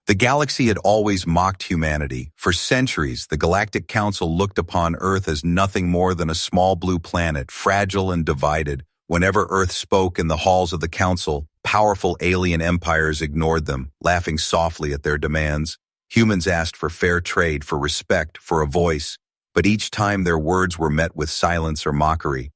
The galaxy had always mocked humanity. For centuries, the Galactic Council looked upon Earth as nothing more than a small blue planet, fragile and divided. Whenever Earth spoke in the halls of the Council, powerful alien empires ignored them, laughing softly at their demands. Humans asked for fair trade, for respect, for a voice, but each time their words were met with silence or mockery.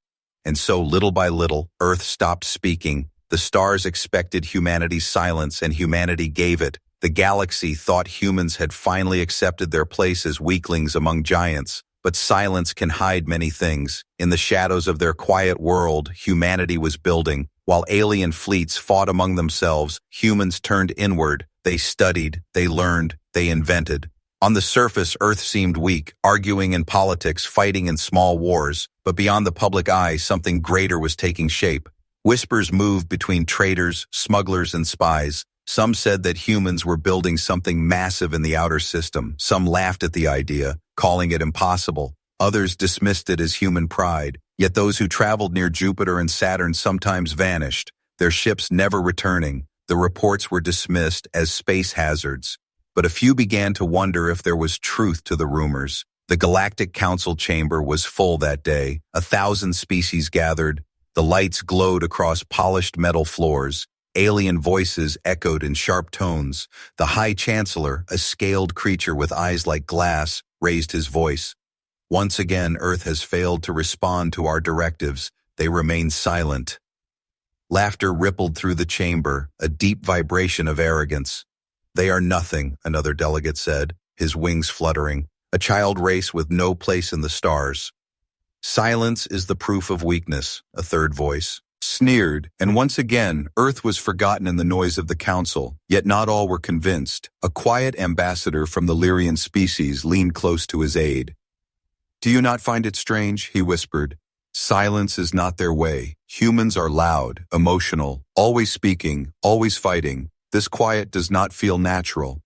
And so, little by little, Earth stopped speaking. The stars expected humanity's silence, and humanity gave it. The galaxy thought humans had finally accepted their place as weaklings among giants. But silence can hide many things. In the shadows of their quiet world, humanity was building. While alien fleets fought among themselves, humans turned inward. They studied, they learned, they invented. On the surface, Earth seemed weak, arguing in politics, fighting in small wars. But beyond the public eye, something greater was taking shape. Whispers moved between traitors, smugglers, and spies. Some said that humans were building something massive in the outer system. Some laughed at the idea, calling it impossible. Others dismissed it as human pride. Yet those who traveled near Jupiter and Saturn sometimes vanished, their ships never returning. The reports were dismissed as space hazards. But a few began to wonder if there was truth to the rumors. The Galactic Council chamber was full that day. 1,000 species gathered. The lights glowed across polished metal floors. Alien voices echoed in sharp tones. The High Chancellor, a scaled creature with eyes like glass, raised his voice. Once again, Earth has failed to respond to our directives. They remain silent. Laughter rippled through the chamber, a deep vibration of arrogance. They are nothing, another delegate said, his wings fluttering. A child race with no place in the stars. Silence is the proof of weakness, a third voice sneered, and once again, Earth was forgotten in the noise of the council, yet not all were convinced. A quiet ambassador from the Lyrian species leaned close to his aide. "Do you not find it strange?" he whispered. "Silence is not their way. Humans are loud, emotional, always speaking, always fighting. This quiet does not feel natural."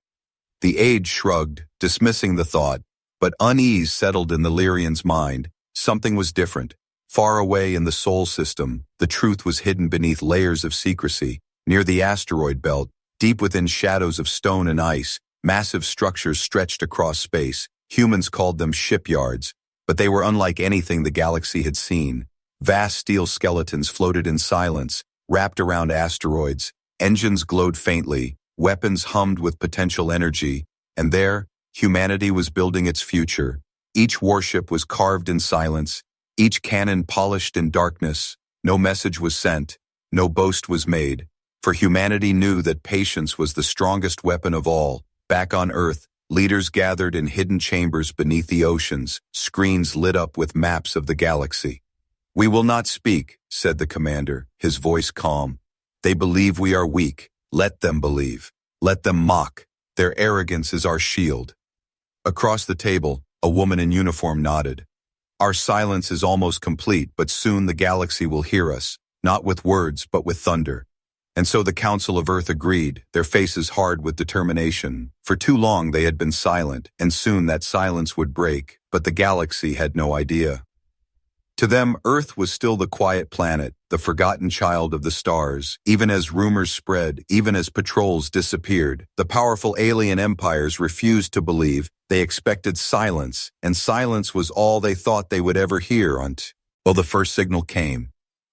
The aide shrugged, dismissing the thought, but unease settled in the Lyrian's mind. Something was different. Far away in the Sol system, the truth was hidden beneath layers of secrecy. Near the asteroid belt, deep within shadows of stone and ice, massive structures stretched across space. Humans called them shipyards, but they were unlike anything the galaxy had seen. Vast steel skeletons floated in silence, wrapped around asteroids. Engines glowed faintly, weapons hummed with potential energy, and there, humanity was building its future. Each warship was carved in silence, each cannon polished in darkness. No message was sent, no boast was made, for humanity knew that patience was the strongest weapon of all. Back on Earth, leaders gathered in hidden chambers beneath the oceans, screens lit up with maps of the galaxy. "We will not speak," said the commander, his voice calm. "They believe we are weak. Let them believe. Let them mock. Their arrogance is our shield." Across the table, a woman in uniform nodded. "Our silence is almost complete, but soon the galaxy will hear us, not with words, but with thunder." And so the Council of Earth agreed, their faces hard with determination. For too long they had been silent, and soon that silence would break, but the galaxy had no idea. To them, Earth was still the quiet planet, the forgotten child of the stars. Even as rumors spread, even as patrols disappeared, the powerful alien empires refused to believe. They expected silence, and silence was all they thought they would ever hear Well, the first signal came.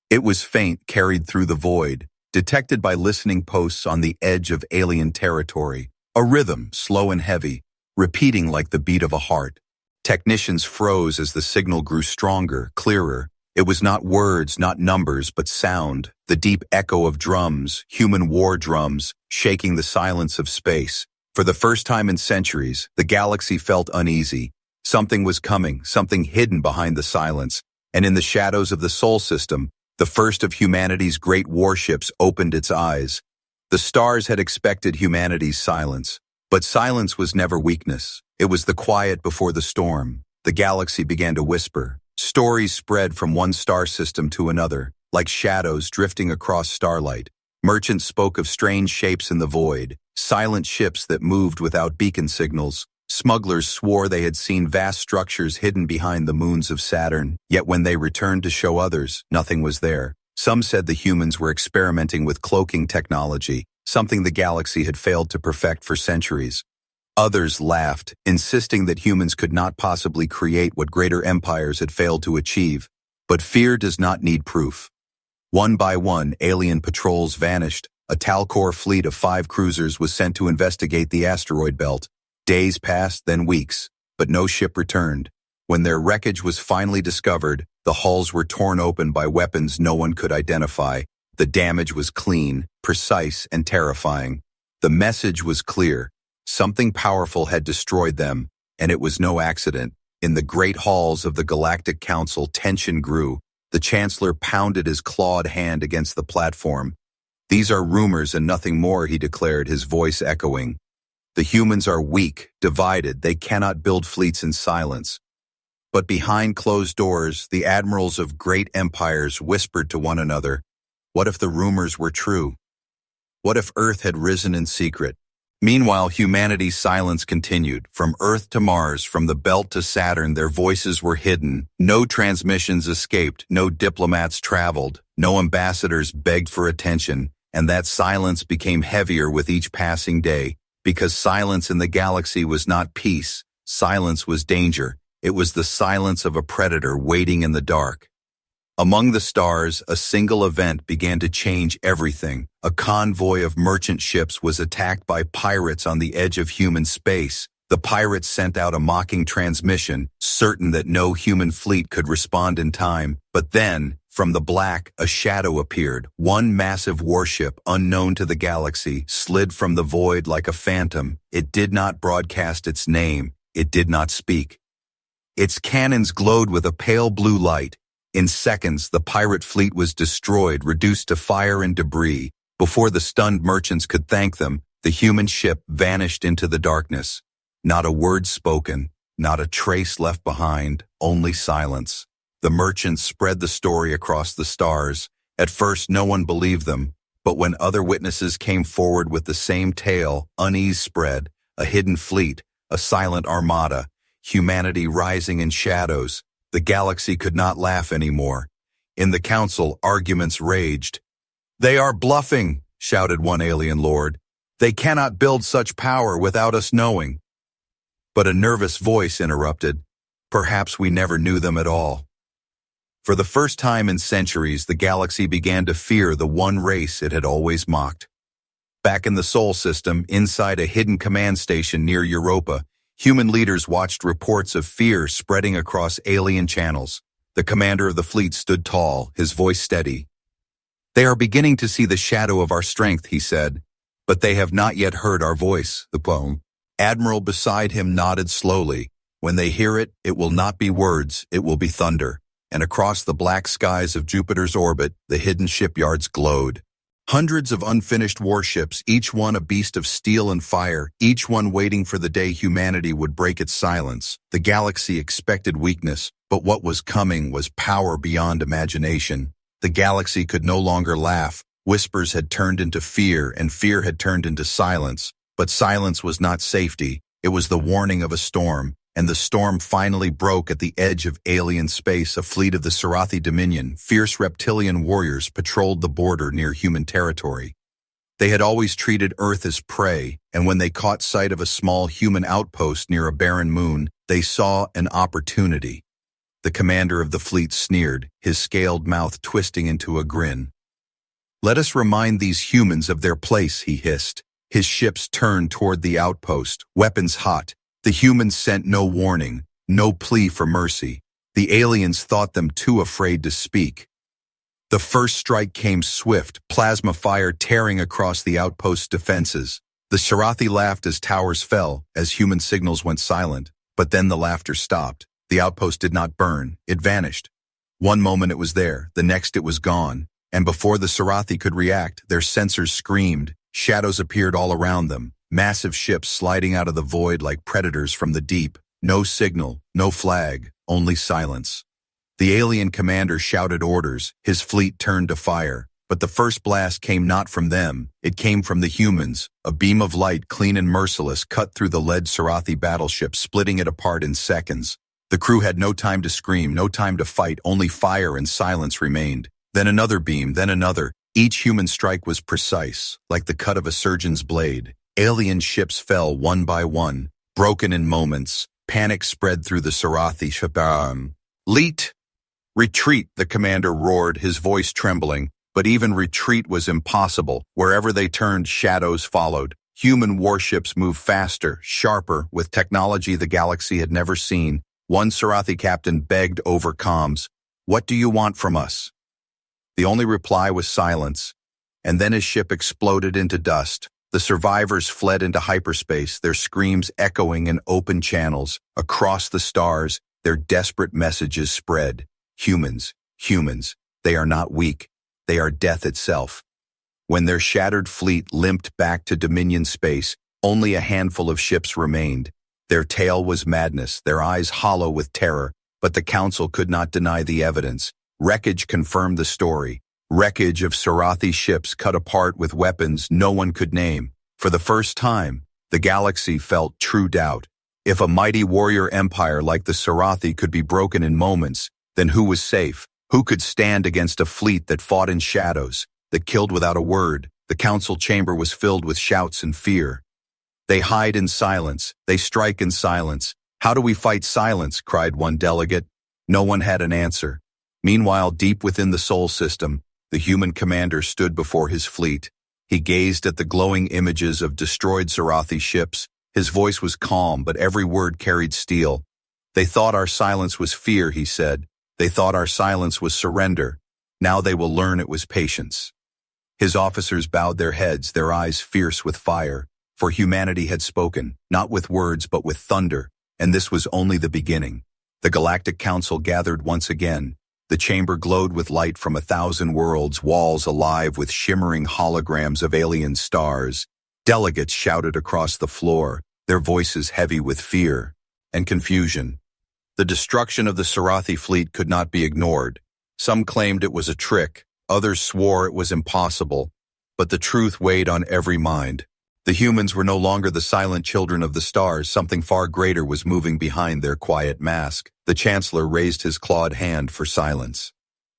It was faint, carried through the void, detected by listening posts on the edge of alien territory. A rhythm, slow and heavy, repeating like the beat of a heart. Technicians froze as the signal grew stronger, clearer. It was not words, not numbers, but sound, the deep echo of drums, human war drums, shaking the silence of space. For the first time in centuries, the galaxy felt uneasy. Something was coming, something hidden behind the silence, and in the shadows of the Sol system, the first of humanity's great warships opened its eyes. The stars had expected humanity's silence, but silence was never weakness. It was the quiet before the storm. The galaxy began to whisper. Stories spread from one star system to another, like shadows drifting across starlight. Merchants spoke of strange shapes in the void, silent ships that moved without beacon signals. Smugglers swore they had seen vast structures hidden behind the moons of Saturn, yet when they returned to show others, nothing was there. Some said the humans were experimenting with cloaking technology, something the galaxy had failed to perfect for centuries. Others laughed, insisting that humans could not possibly create what greater empires had failed to achieve. But fear does not need proof. One by one, alien patrols vanished. A Talcor fleet of 5 cruisers was sent to investigate the asteroid belt. Days passed, then weeks, but no ship returned. When their wreckage was finally discovered, the hulls were torn open by weapons no one could identify. The damage was clean, precise, and terrifying. The message was clear. Something powerful had destroyed them, and it was no accident. In the great halls of the Galactic Council, tension grew. The Chancellor pounded his clawed hand against the platform. "These are rumors and nothing more," he declared, his voice echoing. "The humans are weak, divided. They cannot build fleets in silence." But behind closed doors, the admirals of great empires whispered to one another, what if the rumors were true? What if Earth had risen in secret? Meanwhile, humanity's silence continued. From Earth to Mars, from the Belt to Saturn, their voices were hidden. No transmissions escaped, no diplomats traveled, no ambassadors begged for attention, and that silence became heavier with each passing day, because silence in the galaxy was not peace. Silence was danger. It was the silence of a predator waiting in the dark. Among the stars, a single event began to change everything. A convoy of merchant ships was attacked by pirates on the edge of human space. The pirates sent out a mocking transmission, certain that no human fleet could respond in time. But then, from the black, a shadow appeared. One massive warship, unknown to the galaxy, slid from the void like a phantom. It did not broadcast its name. It did not speak. Its cannons glowed with a pale blue light. In seconds, the pirate fleet was destroyed, reduced to fire and debris. Before the stunned merchants could thank them, the human ship vanished into the darkness. Not a word spoken, not a trace left behind, only silence. The merchants spread the story across the stars. At first, no one believed them, but when other witnesses came forward with the same tale, unease spread, a hidden fleet, a silent armada, humanity rising in shadows. The galaxy could not laugh anymore. In the council, arguments raged. "They are bluffing," shouted one alien lord. "They cannot build such power without us knowing." But a nervous voice interrupted. "Perhaps we never knew them at all." For the first time in centuries, the galaxy began to fear the one race it had always mocked. Back in the Sol system, inside a hidden command station near Europa, human leaders watched reports of fear spreading across alien channels. The commander of the fleet stood tall, his voice steady. "They are beginning to see the shadow of our strength," he said, "but they have not yet heard our voice." The poem. Admiral beside him nodded slowly. "When they hear it, it will not be words, it will be thunder." And across the black skies of Jupiter's orbit, the hidden shipyards glowed. Hundreds of unfinished warships, each one a beast of steel and fire, each one waiting for the day humanity would break its silence. The galaxy expected weakness, but what was coming was power beyond imagination. The galaxy could no longer laugh. Whispers had turned into fear, and fear had turned into silence. But silence was not safety. It was the warning of a storm. And the storm finally broke at the edge of alien space. A fleet of the Sarathi Dominion, fierce reptilian warriors, patrolled the border near human territory. They had always treated Earth as prey, and when they caught sight of a small human outpost near a barren moon, they saw an opportunity. The commander of the fleet sneered, his scaled mouth twisting into a grin. "Let us remind these humans of their place," he hissed. His ships turned toward the outpost, weapons hot. The humans sent no warning, no plea for mercy. The aliens thought them too afraid to speak. The first strike came swift, plasma fire tearing across the outpost's defenses. The Sarathi laughed as towers fell, as human signals went silent. But then the laughter stopped. The outpost did not burn, it vanished. One moment it was there, the next it was gone. And before the Sarathi could react, their sensors screamed. Shadows appeared all around them. Massive ships sliding out of the void like predators from the deep. No signal, no flag, only silence. The alien commander shouted orders. His fleet turned to fire. But the first blast came not from them. It came from the humans. A beam of light, clean and merciless, cut through the lead Sarathi battleship, splitting it apart in seconds. The crew had no time to scream, no time to fight. Only fire and silence remained. Then another beam, then another. Each human strike was precise, like the cut of a surgeon's blade. Alien ships fell one by one, broken in moments. Panic spread through the Sarathi ship. Leet! Retreat, the commander roared, his voice trembling. But even retreat was impossible. Wherever they turned, shadows followed. Human warships moved faster, sharper, with technology the galaxy had never seen. One Sarathi captain begged over comms, "What do you want from us?" The only reply was silence, and then his ship exploded into dust. The survivors fled into hyperspace, their screams echoing in open channels. Across the stars, their desperate messages spread. Humans, humans, they are not weak. They are death itself. When their shattered fleet limped back to Dominion space, only a handful of ships remained. Their tale was madness, their eyes hollow with terror, but the Council could not deny the evidence. Wreckage confirmed the story. Wreckage of Sarathi ships cut apart with weapons no one could name. For the first time, the galaxy felt true doubt. If a mighty warrior empire like the Sarathi could be broken in moments, then who was safe? Who could stand against a fleet that fought in shadows, that killed without a word? The council chamber was filled with shouts and fear. They hide in silence. They strike in silence. How do we fight silence? Cried one delegate. No one had an answer. Meanwhile, deep within the Sol system, the human commander stood before his fleet. He gazed at the glowing images of destroyed Sarathi ships. His voice was calm, but every word carried steel. They thought our silence was fear, he said. They thought our silence was surrender. Now they will learn it was patience. His officers bowed their heads, their eyes fierce with fire. For humanity had spoken, not with words but with thunder, and this was only the beginning. The Galactic Council gathered once again. The chamber glowed with light from 1,000 worlds, walls alive with shimmering holograms of alien stars. Delegates shouted across the floor, their voices heavy with fear and confusion. The destruction of the Sarathi fleet could not be ignored. Some claimed it was a trick, others swore it was impossible, but the truth weighed on every mind. The humans were no longer the silent children of the stars. Something far greater was moving behind their quiet mask. The Chancellor raised his clawed hand for silence.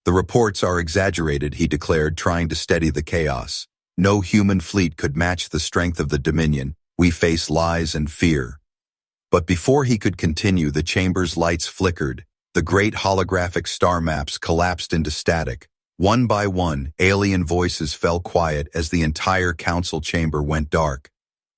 The reports are exaggerated, he declared, trying to steady the chaos. No human fleet could match the strength of the Dominion. We face lies and fear. But before he could continue, the chamber's lights flickered. The great holographic star maps collapsed into static. One by one, alien voices fell quiet as the entire council chamber went dark.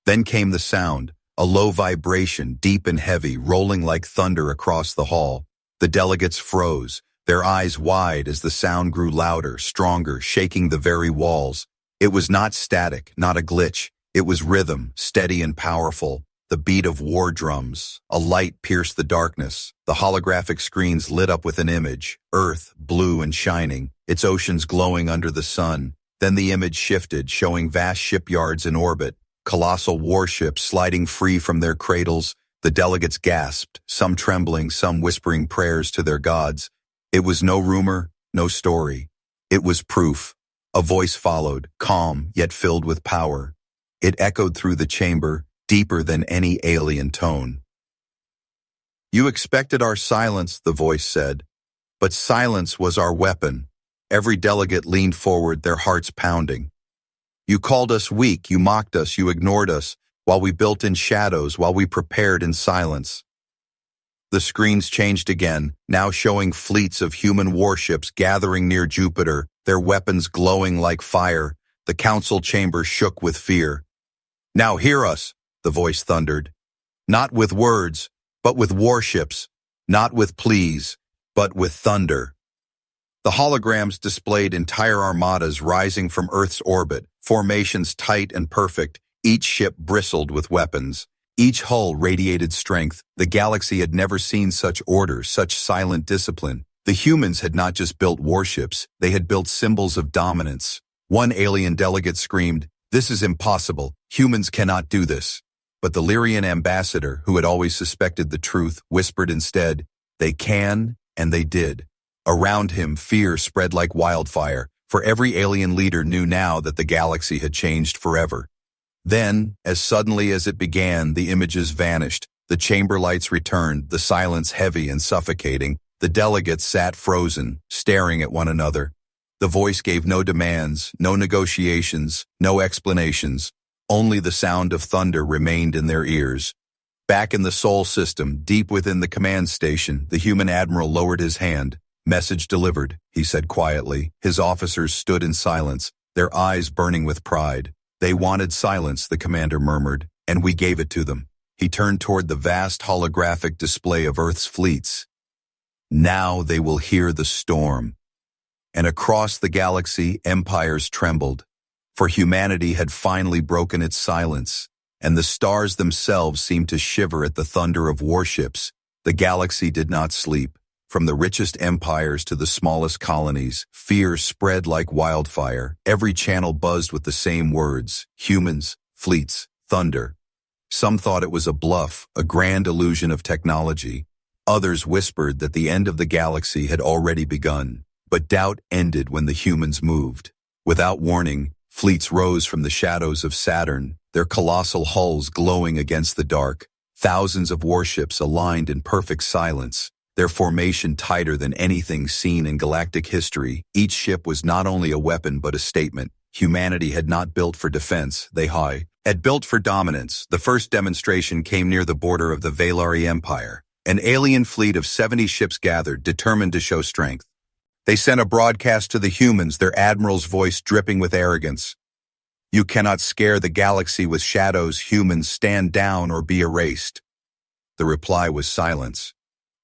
Then came the sound, a low vibration, deep and heavy, rolling like thunder across the hall. The delegates froze, their eyes wide as the sound grew louder, stronger, shaking the very walls. It was not static, not a glitch. It was rhythm, steady and powerful. The beat of war drums. A light pierced the darkness. The holographic screens lit up with an image. Earth, blue and shining, its oceans glowing under the sun. Then the image shifted, showing vast shipyards in orbit. Colossal warships sliding free from their cradles. The delegates gasped, some trembling, some whispering prayers to their gods. It was no rumor, no story. It was proof. A voice followed, calm yet filled with power. It echoed through the chamber, deeper than any alien tone. You expected our silence, the voice said, but silence was our weapon. Every delegate leaned forward, their hearts pounding. You called us weak, you mocked us, you ignored us, while we built in shadows, while we prepared in silence. The screens changed again, now showing fleets of human warships gathering near Jupiter, their weapons glowing like fire. The council chamber shook with fear. Now hear us, the voice thundered. Not with words, but with warships. Not with pleas, but with thunder. The holograms displayed entire armadas rising from Earth's orbit, formations tight and perfect. Each ship bristled with weapons. Each hull radiated strength. The galaxy had never seen such order, such silent discipline. The humans had not just built warships, they had built symbols of dominance. One alien delegate screamed, "This is impossible. Humans cannot do this." But the Lyrian ambassador, who had always suspected the truth, whispered instead, "They can," and they did. Around him, fear spread like wildfire, for every alien leader knew now that the galaxy had changed forever. Then, as suddenly as it began, the images vanished. The chamber lights returned, the silence heavy and suffocating. The delegates sat frozen, staring at one another. The voice gave no demands, no negotiations, no explanations. Only the sound of thunder remained in their ears. Back in the Sol system, deep within the command station, the human admiral lowered his hand. "Message delivered," he said quietly. His officers stood in silence, their eyes burning with pride. "They wanted silence," the commander murmured, "and we gave it to them." He turned toward the vast holographic display of Earth's fleets. "Now they will hear the storm." And across the galaxy, empires trembled, for humanity had finally broken its silence, and the stars themselves seemed to shiver at the thunder of warships. The galaxy did not sleep. From the richest empires to the smallest colonies, fear spread like wildfire. Every channel buzzed with the same words: humans, fleets, thunder. Some thought it was a bluff, a grand illusion of technology. Others whispered that the end of the galaxy had already begun. But doubt ended when the humans moved. Without warning, fleets rose from the shadows of Saturn, their colossal hulls glowing against the dark. Thousands of warships aligned in perfect silence, their formation tighter than anything seen in galactic history. Each ship was not only a weapon but a statement. Humanity had not built for defense, they had built for dominance. The first demonstration came near the border of the Valari Empire. An alien fleet of 70 ships gathered, determined to show strength. They sent a broadcast to the humans, their admiral's voice dripping with arrogance. "You cannot scare the galaxy with shadows, humans. Stand down or be erased." The reply was silence.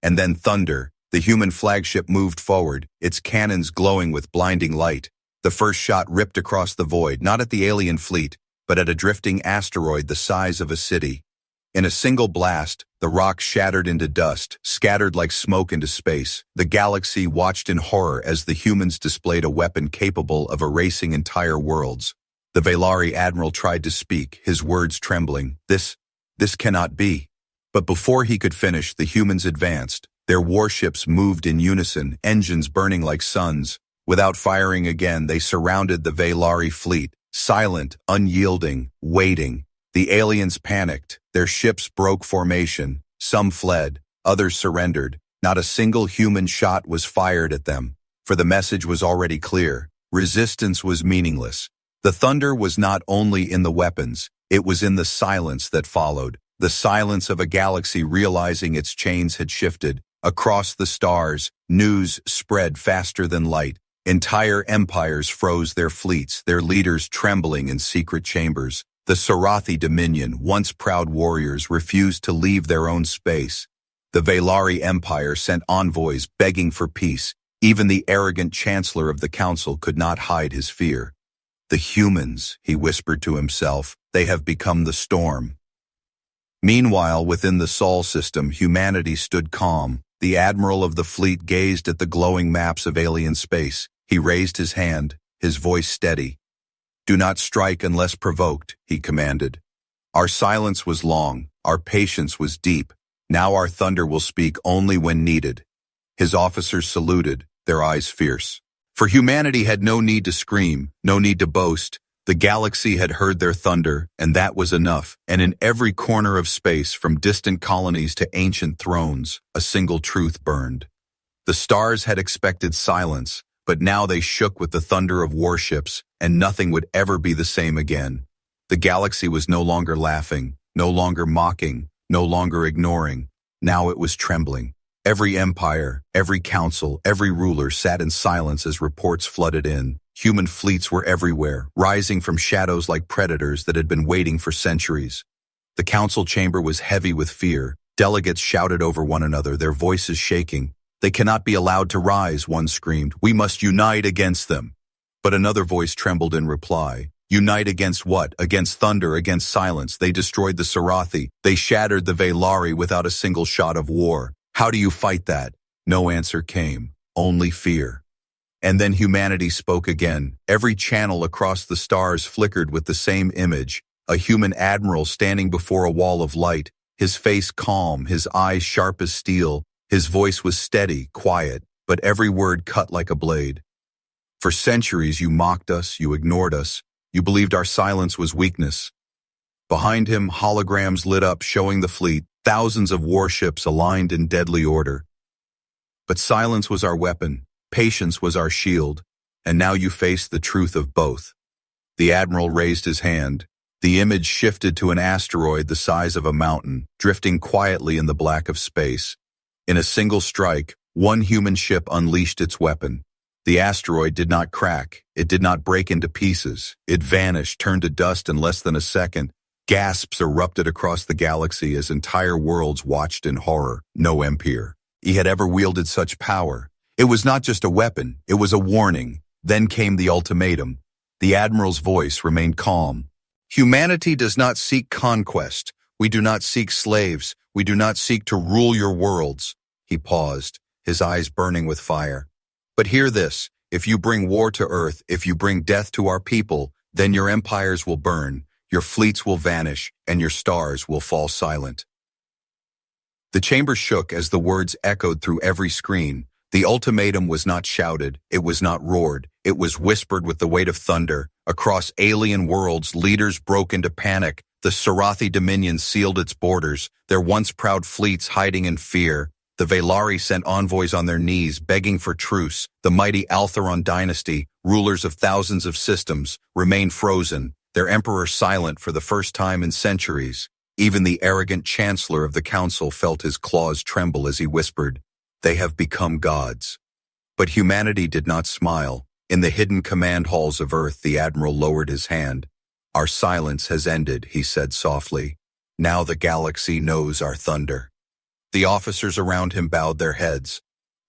And then thunder. The human flagship moved forward, its cannons glowing with blinding light. The first shot ripped across the void, not at the alien fleet, but at a drifting asteroid the size of a city. In a single blast, the rock shattered into dust, scattered like smoke into space. The galaxy watched in horror as the humans displayed a weapon capable of erasing entire worlds. The Valari admiral tried to speak, his words trembling. This cannot be." But before he could finish, the humans advanced. Their warships moved in unison, engines burning like suns. Without firing again, they surrounded the Valari fleet, silent, unyielding, waiting. The aliens panicked. Their ships broke formation. Some fled. Others surrendered. Not a single human shot was fired at them, for the message was already clear. Resistance was meaningless. The thunder was not only in the weapons, it was in the silence that followed. The silence of a galaxy realizing its chains had shifted. Across the stars, news spread faster than light. Entire empires froze their fleets, their leaders trembling in secret chambers. The Sarathi Dominion, once proud warriors, refused to leave their own space. The Valari Empire sent envoys begging for peace. Even the arrogant chancellor of the council could not hide his fear. "The humans," he whispered to himself, "they have become the storm." Meanwhile, within the Sol system, humanity stood calm. The admiral of the fleet gazed at the glowing maps of alien space. He raised his hand, his voice steady. "Do not strike unless provoked," he commanded. "Our silence was long, our patience was deep. Now our thunder will speak only when needed." His officers saluted, their eyes fierce. For humanity had no need to scream, no need to boast. The galaxy had heard their thunder, and that was enough. And in every corner of space, from distant colonies to ancient thrones, a single truth burned. The stars had expected silence, but now they shook with the thunder of warships, and nothing would ever be the same again. The galaxy was no longer laughing, no longer mocking, no longer ignoring. Now it was trembling. Every empire, every council, every ruler sat in silence as reports flooded in. Human fleets were everywhere, rising from shadows like predators that had been waiting for centuries. The council chamber was heavy with fear. Delegates shouted over one another, their voices shaking. "They cannot be allowed to rise," one screamed. "We must unite against them." But another voice trembled in reply. "Unite against what? Against thunder, against silence. They destroyed the Sarathi. They shattered the Valari without a single shot of war. How do you fight that?" No answer came, only fear. And then humanity spoke again. Every channel across the stars flickered with the same image, a human admiral standing before a wall of light, his face calm, his eyes sharp as steel. His voice was steady, quiet, but every word cut like a blade. "For centuries you mocked us, you ignored us, you believed our silence was weakness." Behind him, holograms lit up, showing the fleet, thousands of warships aligned in deadly order. "But silence was our weapon. Patience was our shield. and now you face the truth of both. The admiral raised his hand. The image shifted to an asteroid the size of a mountain, drifting quietly in the black of space. In a single strike, one human ship unleashed its weapon. The asteroid did not crack. It did not break into pieces. It vanished, turned to dust in less than a second. Gasps erupted across the galaxy as entire worlds watched in horror. No empire he had ever wielded such power. It was not just a weapon, it was a warning. Then came the ultimatum. The admiral's voice remained calm. Humanity does not seek conquest. We do not seek slaves. We do not seek to rule your worlds. He paused, his eyes burning with fire. But hear this, if you bring war to Earth, if you bring death to our people, then your empires will burn, your fleets will vanish, and your stars will fall silent. The chamber shook as the words echoed through every screen. The ultimatum was not shouted, it was not roared, it was whispered with the weight of thunder. Across alien worlds, leaders broke into panic. The Sarathi Dominion sealed its borders, their once proud fleets hiding in fear. The Velari sent envoys on their knees, begging for truce. The mighty Altheron dynasty, rulers of thousands of systems, remained frozen, their emperor silent for the first time in centuries. Even the arrogant chancellor of the council felt his claws tremble as he whispered, "They have become gods." But humanity did not smile. In the hidden command halls of Earth, the admiral lowered his hand. "Our silence has ended," he said softly. "Now the galaxy knows our thunder." The officers around him bowed their heads.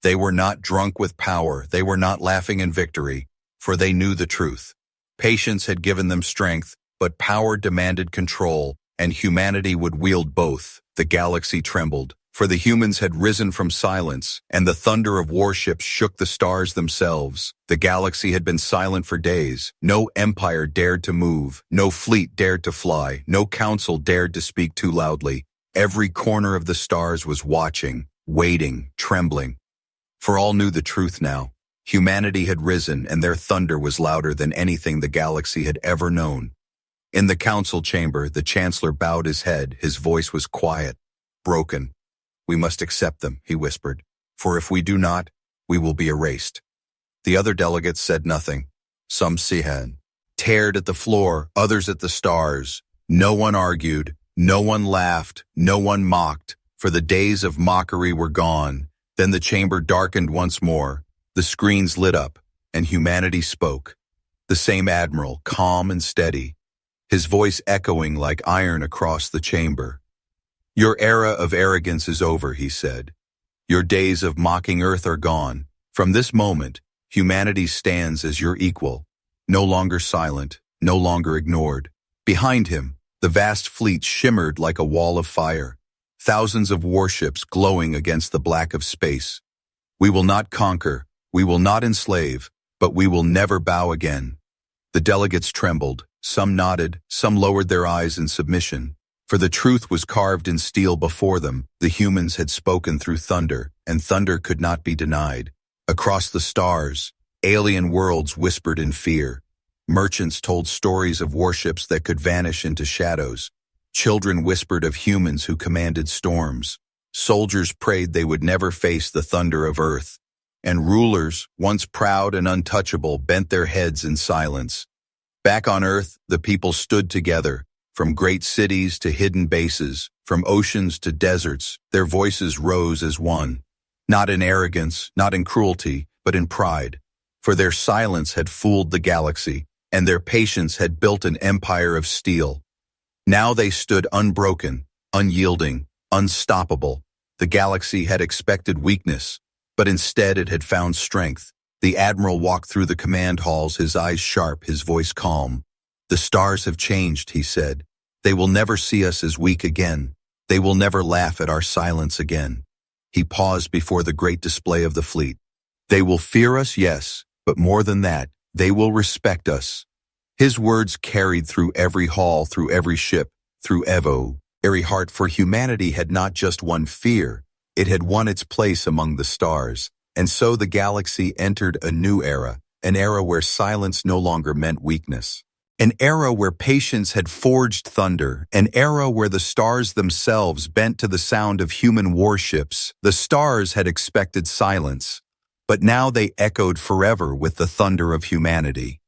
They were not drunk with power, they were not laughing in victory, for they knew the truth. Patience had given them strength, but power demanded control, and humanity would wield both. The galaxy trembled, for the humans had risen from silence, and the thunder of warships shook the stars themselves. The galaxy had been silent for days. No empire dared to move, no fleet dared to fly, no council dared to speak too loudly. Every corner of the stars was watching, waiting, trembling. For all knew the truth now. Humanity had risen, and their thunder was louder than anything the galaxy had ever known. In the council chamber, the chancellor bowed his head. His voice was quiet, broken. "We must accept them," he whispered, "for if we do not, we will be erased." The other delegates said nothing. Some stared at the floor, others at the stars. No one argued, no one laughed, no one mocked, for the days of mockery were gone. Then the chamber darkened once more. The screens lit up, and humanity spoke. The same admiral, calm and steady, his voice echoing like iron across the chamber. "Your era of arrogance is over," he said. "Your days of mocking Earth are gone. From this moment, humanity stands as your equal, no longer silent, no longer ignored." Behind him, the vast fleet shimmered like a wall of fire, thousands of warships glowing against the black of space. "We will not conquer, we will not enslave, but we will never bow again." The delegates trembled, some nodded, some lowered their eyes in submission. For the truth was carved in steel before them. The humans had spoken through thunder, and thunder could not be denied. Across the stars, alien worlds whispered in fear. Merchants told stories of warships that could vanish into shadows. Children whispered of humans who commanded storms. Soldiers prayed they would never face the thunder of Earth. And rulers, once proud and untouchable, bent their heads in silence. Back on Earth, the people stood together. From great cities to hidden bases, from oceans to deserts, their voices rose as one. Not in arrogance, not in cruelty, but in pride. For their silence had fooled the galaxy, and their patience had built an empire of steel. Now they stood unbroken, unyielding, unstoppable. The galaxy had expected weakness, but instead it had found strength. The admiral walked through the command halls, his eyes sharp, his voice calm. "The stars have changed," he said. "They will never see us as weak again. They will never laugh at our silence again." He paused before the great display of the fleet. "They will fear us, yes, but more than that, they will respect us." His words carried through every hall, through every ship, through every heart, for humanity had not just won fear, it had won its place among the stars. And so the galaxy entered a new era, an era where silence no longer meant weakness. An era where patience had forged thunder, an era where the stars themselves bent to the sound of human warships. The stars had expected silence, but now they echoed forever with the thunder of humanity.